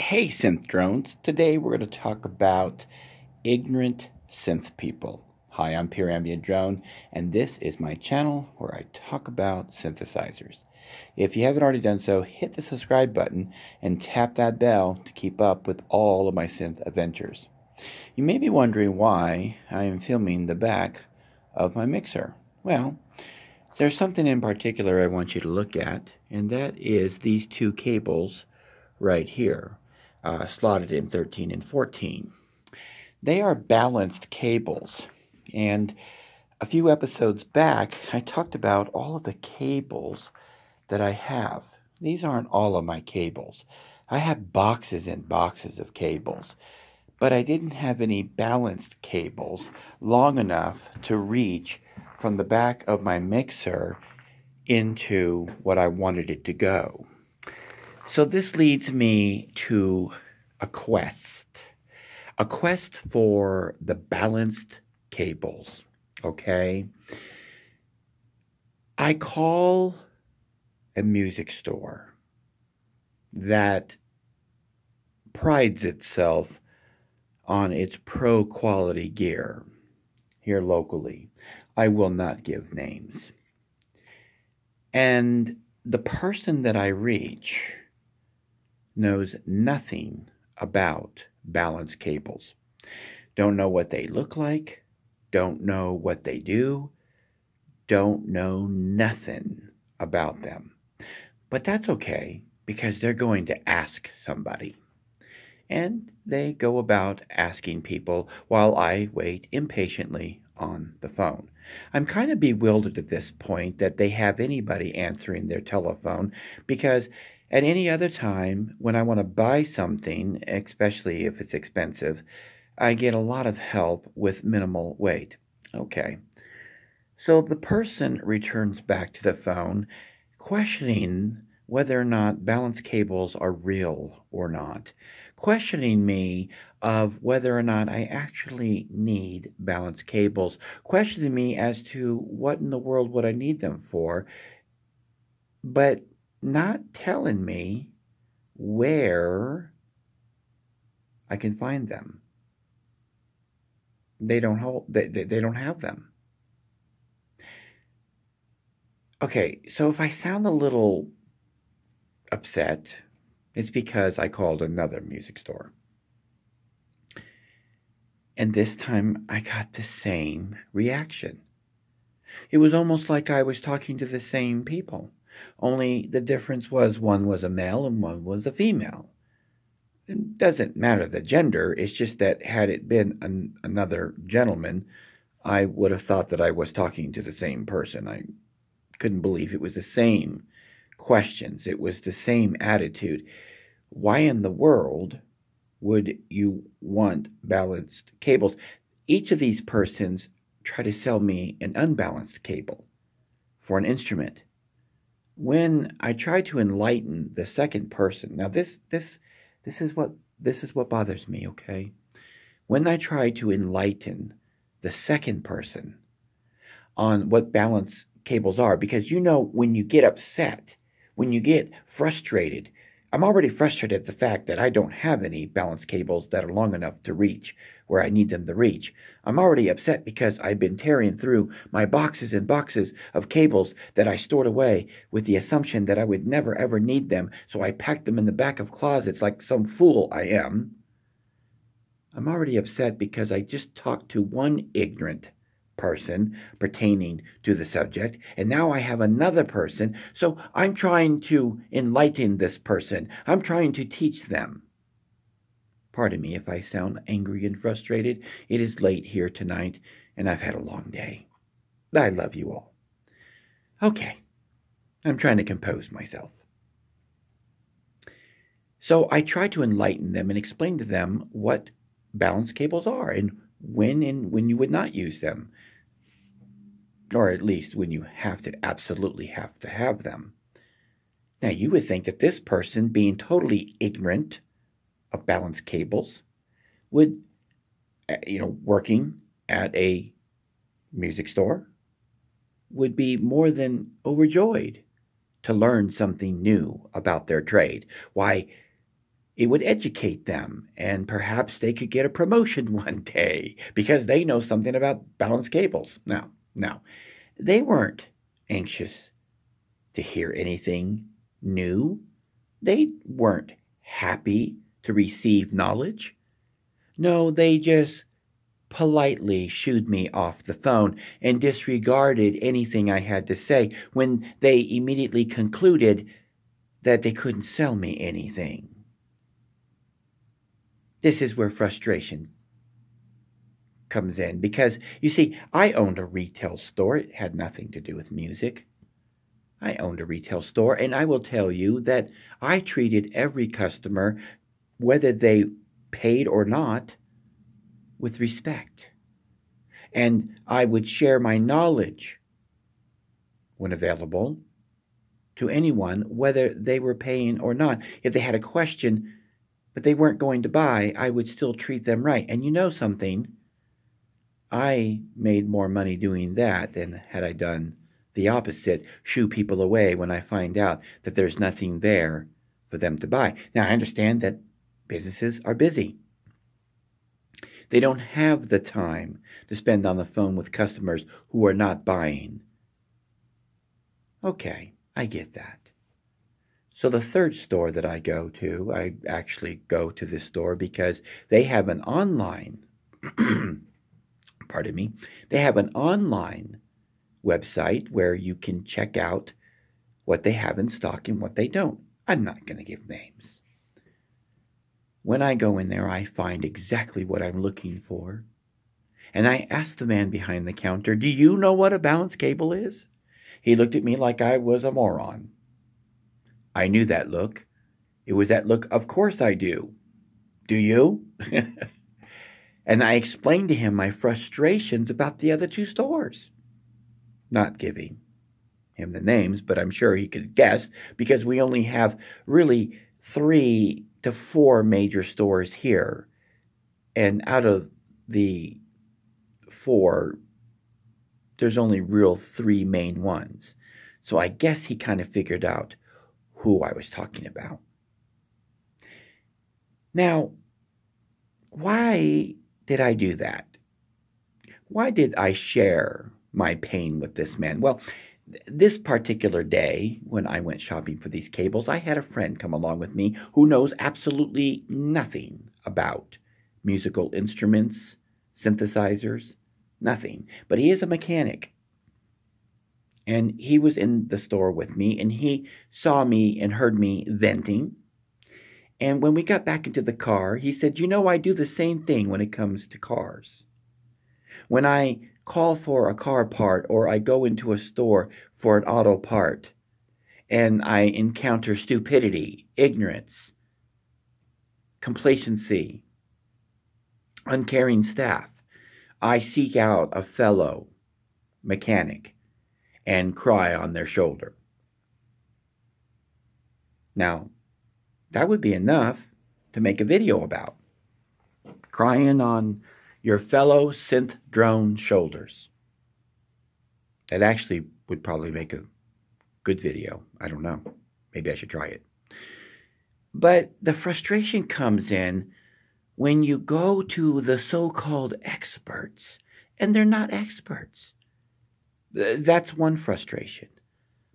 Hey synth drones, today we're going to talk about ignorant synth people. Hi, I'm Pure Ambient Drone, and this is my channel where I talk about synthesizers. If you haven't already done so, hit the subscribe button and tap that bell to keep up with all of my synth adventures. You may be wondering why I am filming the back of my mixer. Well, there's something in particular I want you to look at, and that is these two cables right here. Slotted in 13 and 14. They are balanced cables, and a few episodes back I talked about all of the cables that I have. These aren't all of my cables. I have boxes and boxes of cables, but I didn't have any balanced cables long enough to reach from the back of my mixer into what I wanted it to go. So this leads me to a quest for the balanced cables, okay? I call a music store that prides itself on its pro quality gear here locally. I will not give names. And the person that I reach knows nothing about balanced cables. Don't know what they look like, don't know what they do, don't know nothing about them. But that's okay, because they're going to ask somebody. And they go about asking people while I wait impatiently on the phone. I'm kind of bewildered at this point that they have anybody answering their telephone, because at any other time, when I want to buy something, especially if it's expensive, I get a lot of help with minimal wait. Okay. So the person returns back to the phone, questioning whether or not balanced cables are real or not, questioning me of whether or not I actually need balanced cables, questioning me as to what in the world would I need them for, but not telling me where I can find them. They don't have them. Okay, so if I sound a little upset, it's because I called another music store. And this time I got the same reaction. It was almost like I was talking to the same people. Only the difference was one was a male and one was a female. It doesn't matter the gender, it's just that had it been another gentleman, I would have thought that I was talking to the same person. I couldn't believe it was the same questions. It was the same attitude. Why in the world would you want balanced cables? Each of these persons try to sell me an unbalanced cable for an instrument. When I try to enlighten the second person, now this is what bothers me, okay? When I try to enlighten the second person on what balanced cables are, because when you get upset, when you get frustrated, I'm already frustrated at the fact that I don't have any balanced cables that are long enough to reach where I need them to reach. I'm already upset because I've been tearing through my boxes and boxes of cables that I stored away with the assumption that I would never ever need them, so I packed them in the back of closets like some fool I am. I'm already upset because I just talked to one ignorant person pertaining to the subject, and now I have another person, so I'm trying to enlighten this person. I'm trying to teach them. Pardon me if I sound angry and frustrated. It is late here tonight, and I've had a long day. I love you all. Okay, I'm trying to compose myself. So I try to enlighten them and explain to them what balanced cables are and when you would not use them, or at least when you absolutely have to have them. Now, you would think that this person, being totally ignorant of balanced cables, would, working at a music store, would be more than overjoyed to learn something new about their trade. Why, it would educate them, and perhaps they could get a promotion one day because they know something about balanced cables. No, they weren't anxious to hear anything new. They weren't happy to receive knowledge. No, they just politely shooed me off the phone and disregarded anything I had to say when they immediately concluded that they couldn't sell me anything. This is where frustration comes in because, you see, I owned a retail store. It had nothing to do with music. I owned a retail store, and I will tell you that I treated every customer, whether they paid or not, with respect. And I would share my knowledge, when available, to anyone, whether they were paying or not. If they had a question, but they weren't going to buy, I would still treat them right. And you know something? I made more money doing that than had I done the opposite, shoo people away when I find out that there's nothing there for them to buy. Now, I understand that businesses are busy. They don't have the time to spend on the phone with customers who are not buying. Okay, I get that. So the third store that I go to, I actually go to this store because they have an online, pardon me, they have an online website where you can check out what they have in stock and what they don't. I'm not going to give names. When I go in there, I find exactly what I'm looking for. And I asked the man behind the counter, "Do you know what a balanced cable is?" He looked at me like I was a moron. I knew that look. It was that look, "Of course I do. Do you?" And I explained to him my frustrations about the other two stores. Not giving him the names, but I'm sure he could guess because we only have really 3 to 4 major stores here. And out of the 4, there's only real 3 main ones. So I guess he kind of figured out who I was talking about. Now, why did I do that? Why did I share my pain with this man? Well, this particular day, when I went shopping for these cables, I had a friend come along with me who knows absolutely nothing about musical instruments, synthesizers, nothing. But he is a mechanic. And he was in the store with me, and he saw me and heard me venting. And when we got back into the car, he said, "You know, I do the same thing when it comes to cars. When I call for a car part or I go into a store for an auto part and I encounter stupidity, ignorance, complacency, uncaring staff, I seek out a fellow mechanic and cry on their shoulder." Now, that would be enough to make a video about. Crying on your fellow synth drone shoulders. That actually would probably make a good video. I don't know. Maybe I should try it. But the frustration comes in when you go to the so-called experts and they're not experts. That's one frustration.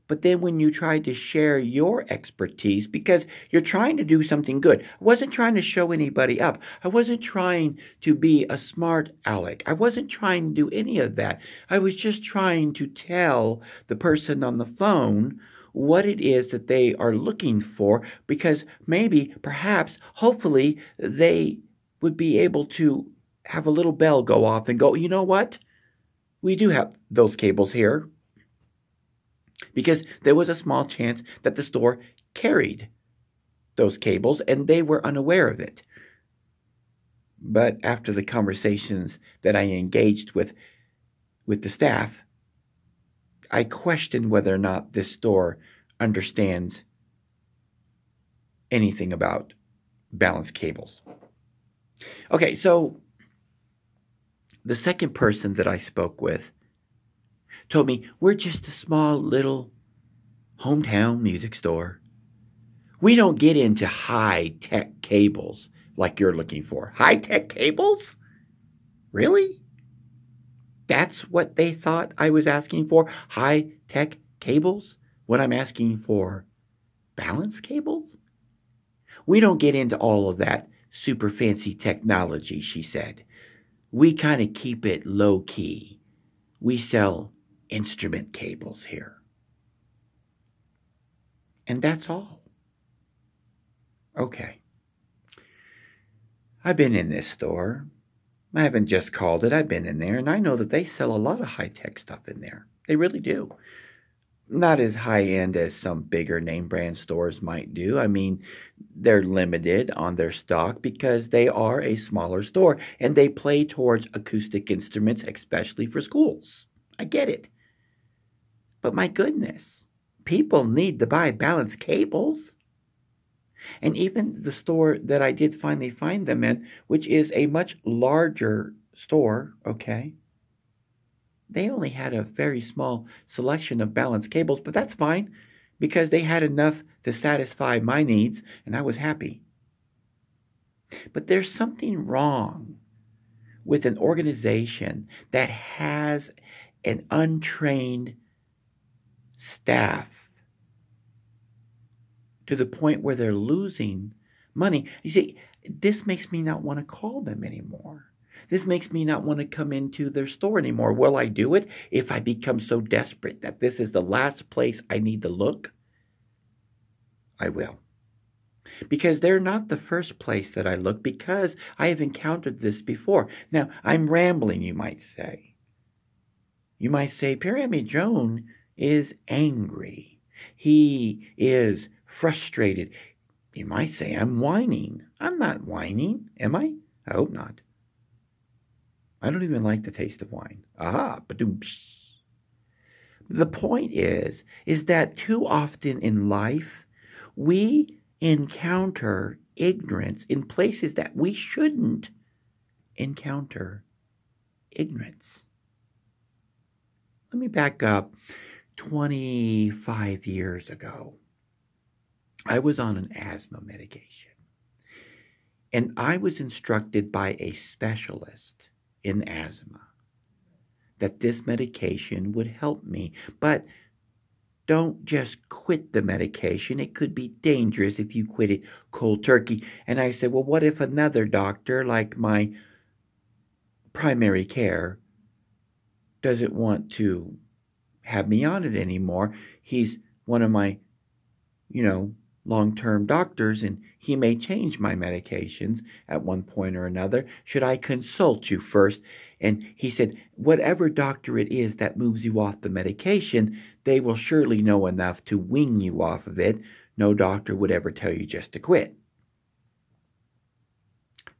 But then when you try to share your expertise, because you're trying to do something good. I wasn't trying to show anybody up. I wasn't trying to be a smart aleck. I wasn't trying to do any of that. I was just trying to tell the person on the phone what it is that they are looking for, because maybe, perhaps, hopefully, they would be able to have a little bell go off and go, "You know what? We do have those cables here." Because there was a small chance that the store carried those cables and they were unaware of it. But after the conversations that I engaged with the staff, I questioned whether or not this store understands anything about balanced cables. Okay, so the second person that I spoke with told me, "We're just a small little hometown music store. We don't get into high-tech cables like you're looking for. High-tech cables? Really? That's what they thought I was asking for? High-tech cables? When I'm asking for balance cables? We don't get into all of that super fancy technology, she said. We kind of keep it low-key. We sell instrument cables here. And that's all. Okay. I've been in this store. I haven't just called it. I've been in there, and I know that they sell a lot of high-tech stuff in there. They really do. Not as high-end as some bigger name-brand stores might do. I mean, they're limited on their stock because they are a smaller store, and they play towards acoustic instruments, especially for schools. I get it. But my goodness, people need to buy balanced cables. And even the store that I did finally find them in, which is a much larger store, okay, they only had a very small selection of balanced cables, but that's fine because they had enough to satisfy my needs, and I was happy. But there's something wrong with an organization that has an untrained staff to the point where they're losing money. You see, this makes me not want to call them anymore. This makes me not want to come into their store anymore. Will I do it if I become so desperate that this is the last place I need to look? I will. Because they're not the first place that I look, because I have encountered this before. Now, I'm rambling, you might say. You might say, Pyramid Joan is angry. He is frustrated. You might say, I'm whining. I'm not whining, am I? I hope not. I don't even like the taste of wine. Aha, ba-doom. The point is that too often in life, we encounter ignorance in places that we shouldn't encounter ignorance. Let me back up 25 years ago. I was on an asthma medication, and I was instructed by a specialist in asthma that this medication would help me, but don't just quit the medication. It could be dangerous if you quit it cold turkey. And I said, well, what if another doctor, like my primary care, doesn't want to have me on it anymore? He's one of my, long-term doctors, and he may change my medications at one point or another. Should I consult you first? And he said, whatever doctor it is that moves you off the medication, they will surely know enough to wing you off of it. No doctor would ever tell you just to quit.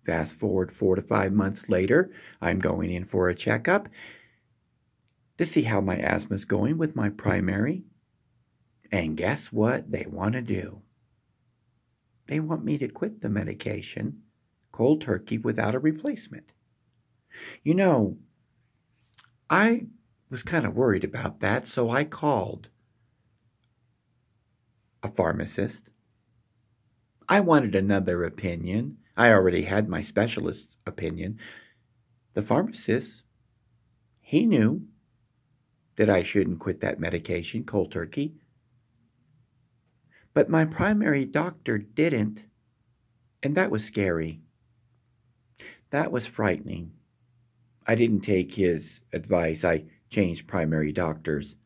Fast forward 4 to 5 months later, I'm going in for a checkup to see how my asthma is going with my primary. And guess what they want to do? They want me to quit the medication cold turkey without a replacement. I was kind of worried about that, so I called a pharmacist. I wanted another opinion. I already had my specialist's opinion. The pharmacist, he knew that I shouldn't quit that medication cold turkey. But my primary doctor didn't, and that was scary. That was frightening. I didn't take his advice. I changed primary doctors.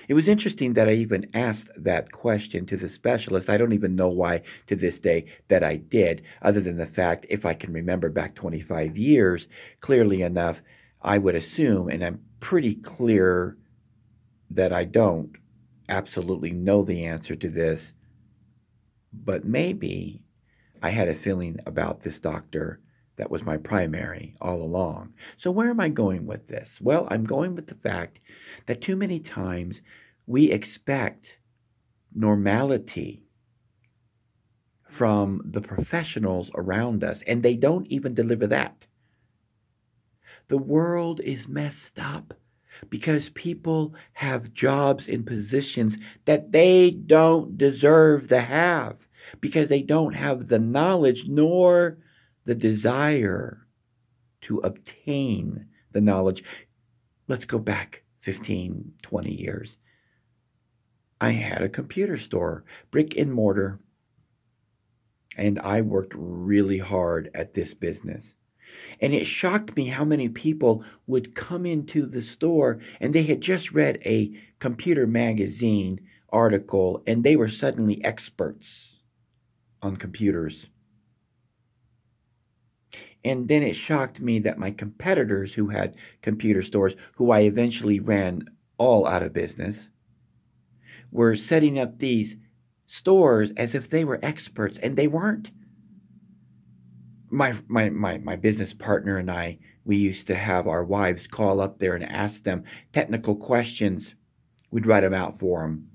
It was interesting that I even asked that question to the specialist. I don't even know why to this day that I did, other than the fact, if I can remember back 25 years, clearly enough, I would assume, and I'm pretty clear that I don't absolutely know the answer to this, but maybe I had a feeling about this doctor that was my primary all along. So where am I going with this? Well, I'm going with the fact that too many times we expect normality from the professionals around us, and they don't even deliver that. The world is messed up because people have jobs in positions that they don't deserve to have. because they don't have the knowledge nor the desire to obtain the knowledge. Let's go back 15, 20 years. I had a computer store, brick and mortar, and I worked really hard at this business. And it shocked me how many people would come into the store and they had just read a computer magazine article and they were suddenly experts on computers. And then it shocked me that my competitors who had computer stores, who I eventually ran all out of business, were setting up these stores as if they were experts, and they weren't. My business partner and I, we used to have our wives call up there and ask them technical questions. We'd write them out for them,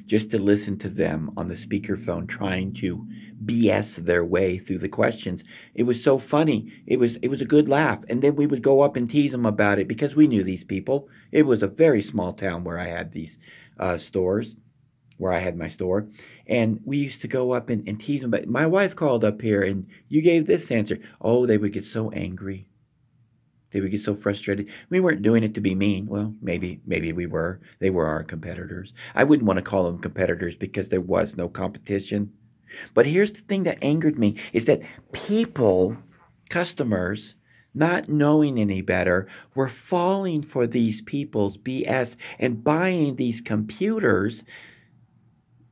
just to listen to them on the speakerphone trying to BS their way through the questions. It was so funny. It was a good laugh. And then we would go up and tease them about it because we knew these people. It was a very small town where I had these stores, where I had my store. And we used to go up and tease them. But my wife called up here and you gave this answer. Oh, they would get so angry. They would get so frustrated. We weren't doing it to be mean. Well, maybe we were. They were our competitors. I wouldn't want to call them competitors because there was no competition. But here's the thing that angered me is that people, customers, not knowing any better, were falling for these people's BS and buying these computers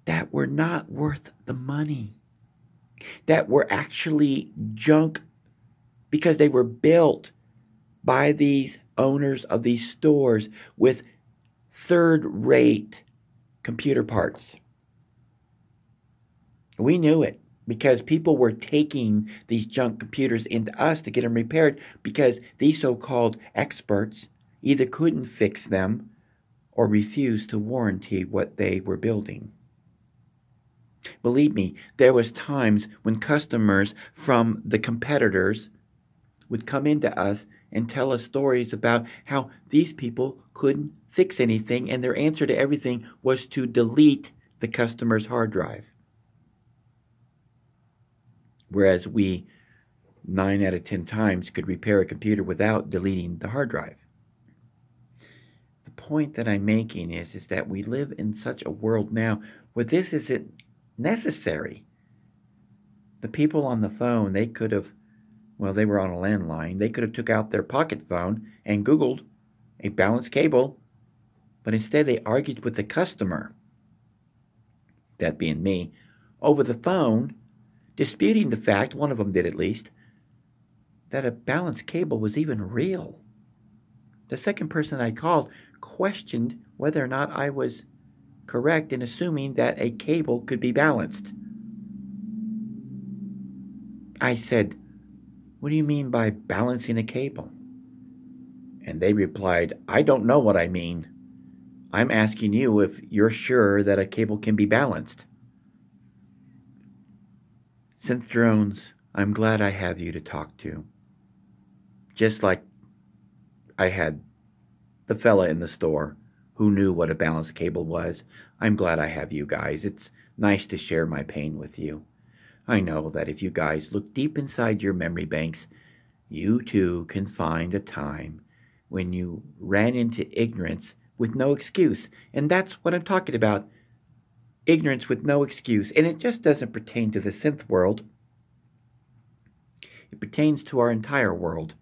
that were not worth the money, that were actually junk because they were built by these owners of these stores with third-rate computer parts. We knew it because people were taking these junk computers into us to get them repaired because these so-called experts either couldn't fix them or refused to warranty what they were building. Believe me, there was times when customers from the competitors would come into us and tell us stories about how these people couldn't fix anything and their answer to everything was to delete the customer's hard drive. Whereas we, 9 out of 10 times, could repair a computer without deleting the hard drive. The point that I'm making is that we live in such a world now where this isn't necessary. The people on the phone, they could have, well, they were on a landline. They could have took out their pocket phone and Googled a balanced cable, but instead they argued with the customer, that being me, over the phone, disputing the fact, one of them did at least, that a balanced cable was even real. The second person I called questioned whether or not I was correct in assuming that a cable could be balanced. I said, "What do you mean by balancing a cable?" And they replied, "I don't know what I mean. I'm asking you if you're sure that a cable can be balanced." Synth drones, I'm glad I have you to talk to. Just like I had the fella in the store who knew what a balanced cable was, I'm glad I have you guys. It's nice to share my pain with you. I know that if you guys look deep inside your memory banks, you too can find a time when you ran into ignorance with no excuse. And that's what I'm talking about. Ignorance with no excuse. And it just doesn't pertain to the synth world. It pertains to our entire world.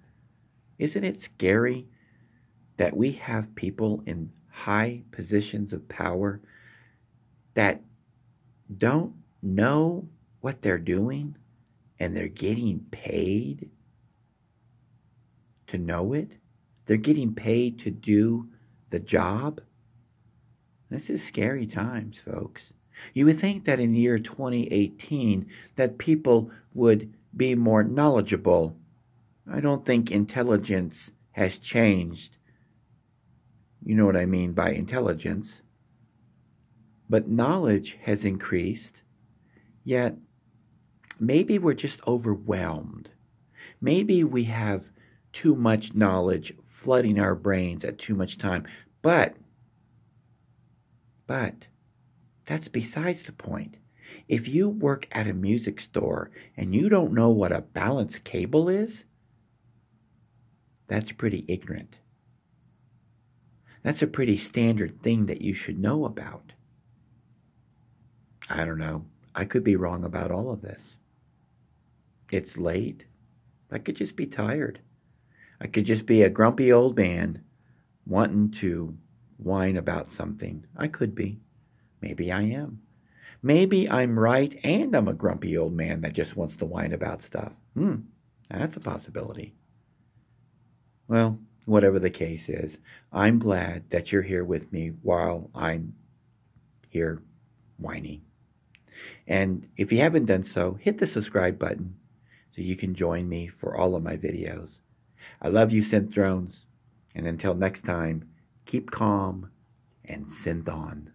Isn't it scary that we have people in high positions of power that don't know what they're doing and they're getting paid to know it? They're getting paid to do the job? This is scary times, folks. You would think that in the year 2018 that people would be more knowledgeable. I don't think intelligence has changed. You know what I mean by intelligence. But knowledge has increased, yet maybe we're just overwhelmed. Maybe we have too much knowledge flooding our brains at too much time. But that's besides the point. If you work at a music store and you don't know what a balanced cable is, that's pretty ignorant. That's a pretty standard thing that you should know about. I don't know. I could be wrong about all of this. It's late. I could just be tired. I could just be a grumpy old man wanting to whine about something. I could be. Maybe I am. Maybe I'm right and I'm a grumpy old man that just wants to whine about stuff. That's a possibility. Well, whatever the case is, I'm glad that you're here with me while I'm here whining. And if you haven't done so, hit the subscribe button so you can join me for all of my videos. I love you, synth drones. And until next time, keep calm and synth on.